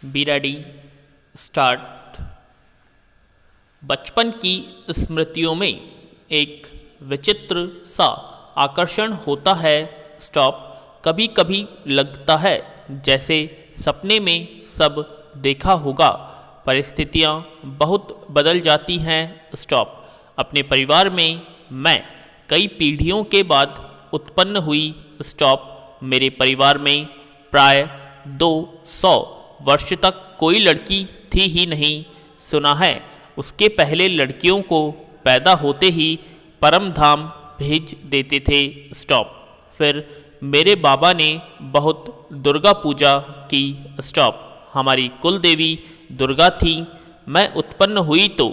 Be ready, start. बचपन की स्मृतियों में एक विचित्र सा आकर्षण होता है। स्टॉप। कभी कभी लगता है जैसे सपने में सब देखा होगा। परिस्थितियाँ बहुत बदल जाती हैं। स्टॉप। अपने परिवार में मैं कई पीढ़ियों के बाद उत्पन्न हुई। स्टॉप। मेरे परिवार में प्राय 200 वर्ष तक कोई लड़की थी ही नहीं। सुना है उसके पहले लड़कियों को पैदा होते ही परम धाम भेज देते थे। स्टॉप। फिर मेरे बाबा ने बहुत दुर्गा पूजा की। स्टॉप। हमारी कुल देवी दुर्गा थी। मैं उत्पन्न हुई तो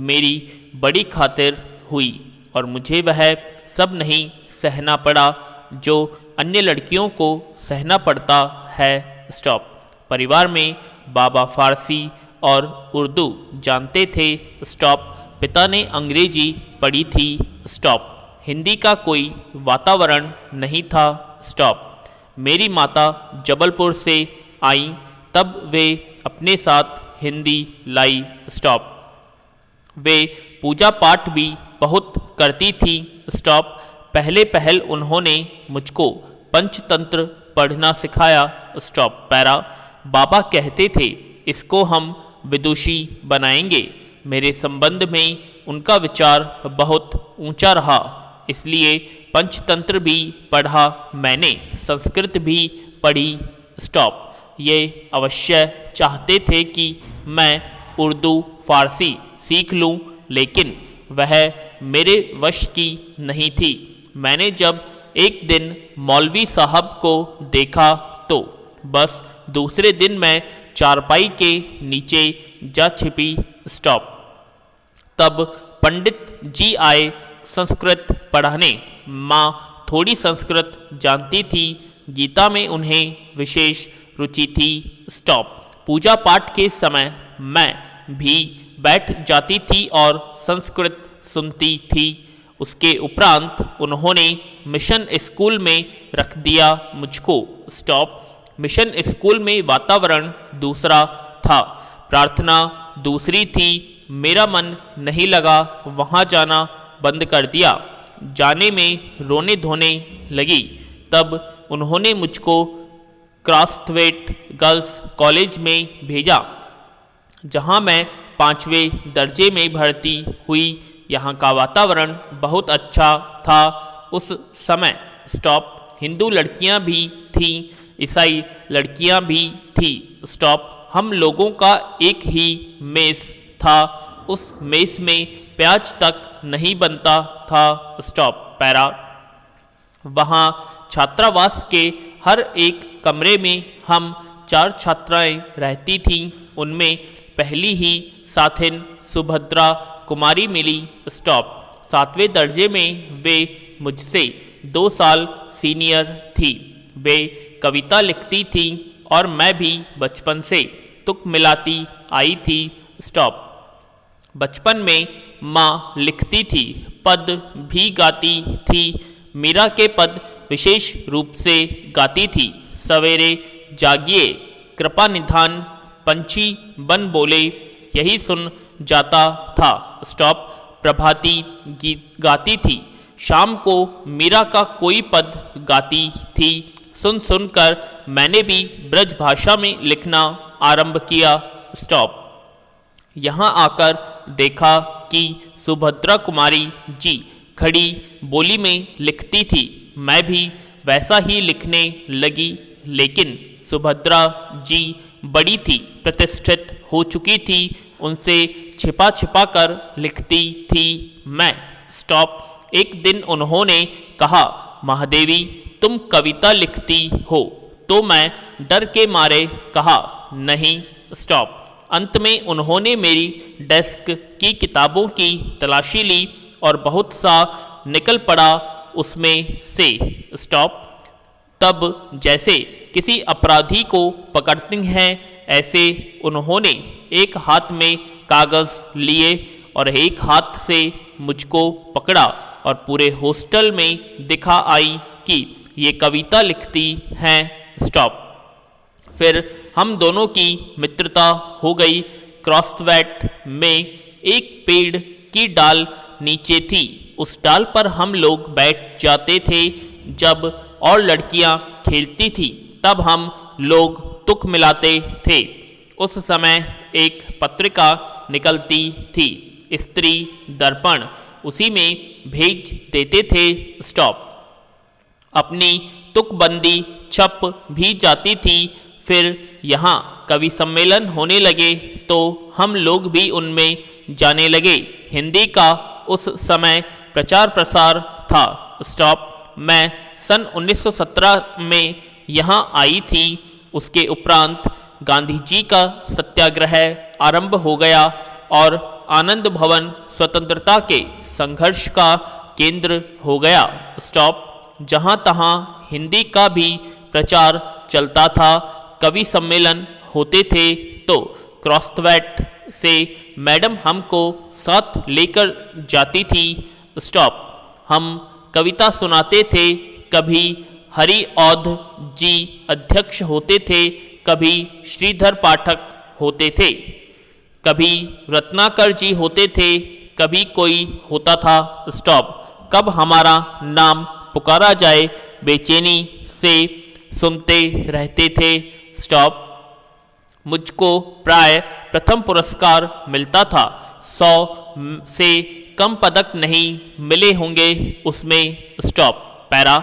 मेरी बड़ी खातिर हुई और मुझे वह सब नहीं सहना पड़ा जो अन्य लड़कियों को सहना पड़ता है। स्टॉप। परिवार में बाबा फारसी और उर्दू जानते थे। स्टॉप। पिता ने अंग्रेजी पढ़ी थी। स्टॉप। हिंदी का कोई वातावरण नहीं था। स्टॉप। मेरी माता जबलपुर से आई तब वे अपने साथ हिंदी लाई। स्टॉप। वे पूजा पाठ भी बहुत करती थी। स्टॉप। पहल उन्होंने मुझको पंचतंत्र पढ़ना सिखाया। स्टॉप। पैरा। बाबा कहते थे इसको हम विदुषी बनाएंगे। मेरे संबंध में उनका विचार बहुत ऊंचा रहा, इसलिए पंचतंत्र भी पढ़ा मैंने, संस्कृत भी पढ़ी। स्टॉप। ये अवश्य चाहते थे कि मैं उर्दू फारसी सीख लूं, लेकिन वह मेरे वश की नहीं थी। मैंने जब एक दिन मौलवी साहब को देखा तो बस दूसरे दिन मैं चारपाई के नीचे जा छिपी। स्टॉप। तब पंडित जी आए संस्कृत पढ़ाने। माँ थोड़ी संस्कृत जानती थी। गीता में उन्हें विशेष रुचि थी। स्टॉप। पूजा पाठ के समय मैं भी बैठ जाती थी और संस्कृत सुनती थी। उसके उपरांत उन्होंने मिशन स्कूल में रख दिया मुझको। स्टॉप। मिशन स्कूल में वातावरण दूसरा था, प्रार्थना दूसरी थी। मेरा मन नहीं लगा, वहाँ जाना बंद कर दिया। जाने में रोने धोने लगी। तब उन्होंने मुझको क्रास्थवेट गर्ल्स कॉलेज में भेजा, जहाँ मैं 5वें दर्जे में भर्ती हुई। यहाँ का वातावरण बहुत अच्छा था उस समय। स्टॉप। हिंदू लड़कियाँ भी थीं, ईसाई लड़कियां भी थी। स्टॉप। हम लोगों का एक ही मेस था, उस मेस में प्याज तक नहीं बनता था। स्टॉप। पैरा। वहाँ छात्रावास के हर एक कमरे में हम 4 छात्राएं रहती थीं। उनमें पहली ही साथिन सुभद्रा कुमारी मिली। स्टॉप। 7वें दर्जे में वे मुझसे 2 साल सीनियर थी। वे कविता लिखती थी और मैं भी बचपन से तुक मिलाती आई थी। स्टॉप। बचपन में माँ लिखती थी, पद भी गाती थी। मीरा के पद विशेष रूप से गाती थी। सवेरे जागिए कृपा निधान, पंछी बन बोले, यही सुन जाता था। स्टॉप। प्रभाती गीत गाती थी। शाम को मीरा का कोई पद गाती थी। सुन सुनकर मैंने भी ब्रज भाषा में लिखना आरंभ किया। स्टॉप। यहाँ आकर देखा कि सुभद्रा कुमारी जी खड़ी बोली में लिखती थी। मैं भी वैसा ही लिखने लगी, लेकिन सुभद्रा जी बड़ी थी, प्रतिष्ठित हो चुकी थी, उनसे छिपा छिपा कर लिखती थी मैं। स्टॉप। एक दिन उन्होंने कहा, महादेवी तुम कविता लिखती हो? तो मैं डर के मारे कहा नहीं। स्टॉप। अंत में उन्होंने मेरी डेस्क की किताबों की तलाशी ली और बहुत सा निकल पड़ा उसमें से। स्टॉप। तब जैसे किसी अपराधी को पकड़ती हैं, ऐसे उन्होंने एक हाथ में कागज़ लिए और एक हाथ से मुझको पकड़ा और पूरे हॉस्टल में दिखा आई कि ये कविता लिखती हैं। स्टॉप। फिर हम दोनों की मित्रता हो गई। क्रॉसवैट में एक पेड़ की डाल नीचे थी, उस डाल पर हम लोग बैठ जाते थे। जब और लड़कियां खेलती थी तब हम लोग तुक मिलाते थे। उस समय एक पत्रिका निकलती थी, स्त्री दर्पण, उसी में भेज देते थे। स्टॉप। अपनी तुकबंदी छप भी जाती थी। फिर यहाँ कवि सम्मेलन होने लगे तो हम लोग भी उनमें जाने लगे। हिंदी का उस समय प्रचार प्रसार था। स्टॉप। मैं सन 1917 में यहाँ आई थी। उसके उपरांत गांधी जी का सत्याग्रह आरंभ हो गया और आनंद भवन स्वतंत्रता के संघर्ष का केंद्र हो गया। स्टॉप। जहाँ तहाँ हिंदी का भी प्रचार चलता था। कवि सम्मेलन होते थे तो क्रॉसवैट से मैडम हमको साथ लेकर जाती थी। स्टॉप। हम कविता सुनाते थे। कभी हरि औध जी अध्यक्ष होते थे, कभी श्रीधर पाठक होते थे, कभी रत्नाकर जी होते थे, कभी कोई होता था। स्टॉप। कब हमारा नाम पुकारा जाए बेचैनी से सुनते रहते थे। स्टॉप। मुझको प्राय प्रथम पुरस्कार मिलता था। 100 से कम पदक नहीं मिले होंगे उसमें। स्टॉप। पैरा।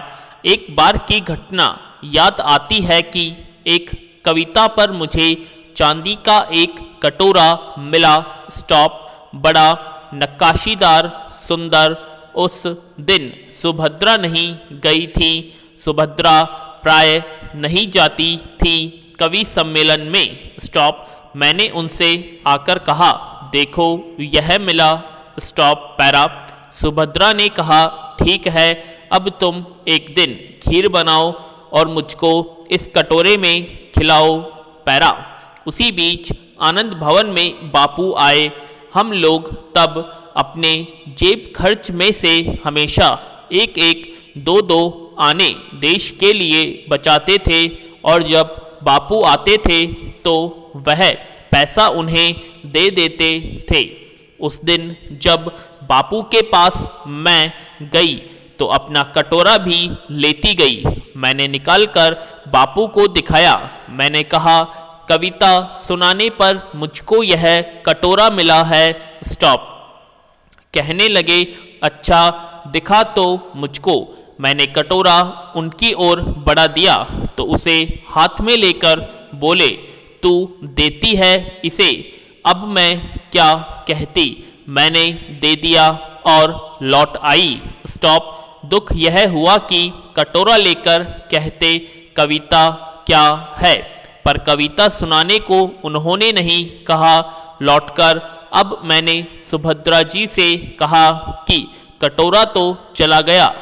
एक बार की घटना याद आती है कि एक कविता पर मुझे चांदी का एक कटोरा मिला। स्टॉप। बड़ा नक्काशीदार सुंदर। उस दिन सुभद्रा नहीं गई थी। सुभद्रा प्राय नहीं जाती थी कवि सम्मेलन में। स्टॉप। मैंने उनसे आकर कहा, देखो यह मिला। स्टॉप। पैरा। सुभद्रा ने कहा, ठीक है, अब तुम एक दिन खीर बनाओ और मुझको इस कटोरे में खिलाओ। पैरा। उसी बीच आनंद भवन में बापू आए। हम लोग तब अपने जेब खर्च में से हमेशा एक एक दो दो आने देश के लिए बचाते थे और जब बापू आते थे तो वह पैसा उन्हें दे देते थे। उस दिन जब बापू के पास मैं गई तो अपना कटोरा भी लेती गई। मैंने निकालकर बापू को दिखाया। मैंने कहा, कविता सुनाने पर मुझको यह कटोरा मिला है। स्टॉप। कहने लगे, अच्छा दिखा तो मुझको। मैंने कटोरा उनकी ओर बढ़ा दिया तो उसे हाथ में लेकर बोले, तू देती है इसे। अब मैं क्या कहती, मैंने दे दिया और लौट आई। स्टॉप। दुख यह हुआ कि कटोरा लेकर कहते कविता क्या है, पर कविता सुनाने को उन्होंने नहीं कहा। लौटकर अब मैंने सुभद्रा जी से कहा कि कटोरा तो चला गया।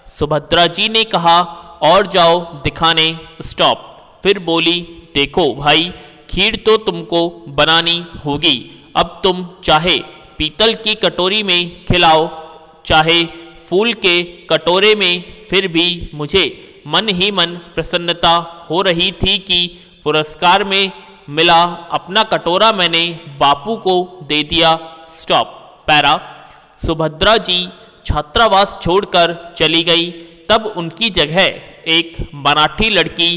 सुभद्रा जी ने कहा, और जाओ दिखाने। स्टॉप। फिर बोली, देखो भाई, खीर तो तुमको बनानी होगी। अब तुम चाहे पीतल की कटोरी में खिलाओ, चाहे फूल के कटोरे में। फिर भी मुझे मन ही मन प्रसन्नता हो रही थी कि पुरस्कार में मिला अपना कटोरा मैंने बापू को दे दिया। स्टॉप। पैरा। सुभद्रा जी छात्रावास छोड़कर चली गई। तब उनकी जगह एक मराठी लड़की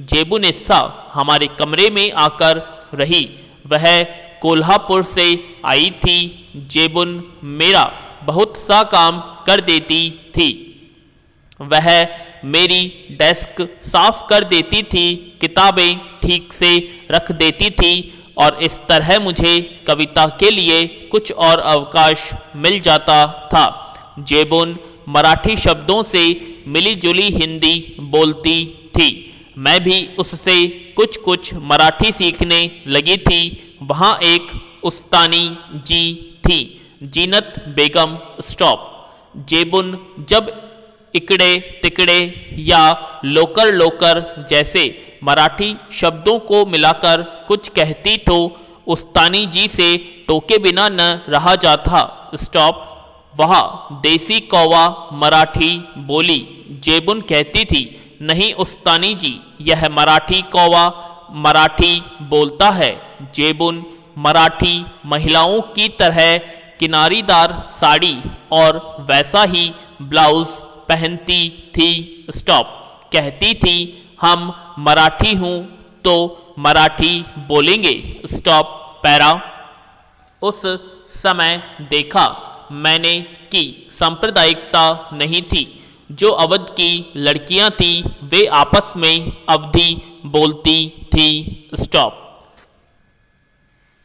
जेबुनिस्सा हमारे कमरे में आकर रही। वह कोल्हापुर से आई थी। जेबुन मेरा बहुत सा काम कर देती थी। वह मेरी डेस्क साफ कर देती थी, किताबें ठीक से रख देती थी और इस तरह मुझे कविता के लिए कुछ और अवकाश मिल जाता था। जेबुन मराठी शब्दों से मिली जुली हिंदी बोलती थी। मैं भी उससे कुछ कुछ मराठी सीखने लगी थी। वहाँ एक उस्तानी जी थी, जीनत बेगम। स्टॉप। जेबुन जब इकड़े तिकड़े या लोकर लोकर जैसे मराठी शब्दों को मिलाकर कुछ कहती तो उस्तानी जी से टोके बिना न रहा जाता। स्टॉप। वह देसी कौवा मराठी बोली। जेबुन कहती थी, नहीं उस्तानी जी, यह मराठी कौवा मराठी बोलता है। जेबुन मराठी महिलाओं की तरह किनारीदार साड़ी और वैसा ही ब्लाउज पहनती थी। स्टॉप। कहती थी हम मराठी हूँ तो मराठी बोलेंगे। Stop para. उस समय देखा मैंने कि सांप्रदायिकता नहीं थी। जो अवध की लड़कियां थी वे आपस में अवधी बोलती थी। स्टॉप।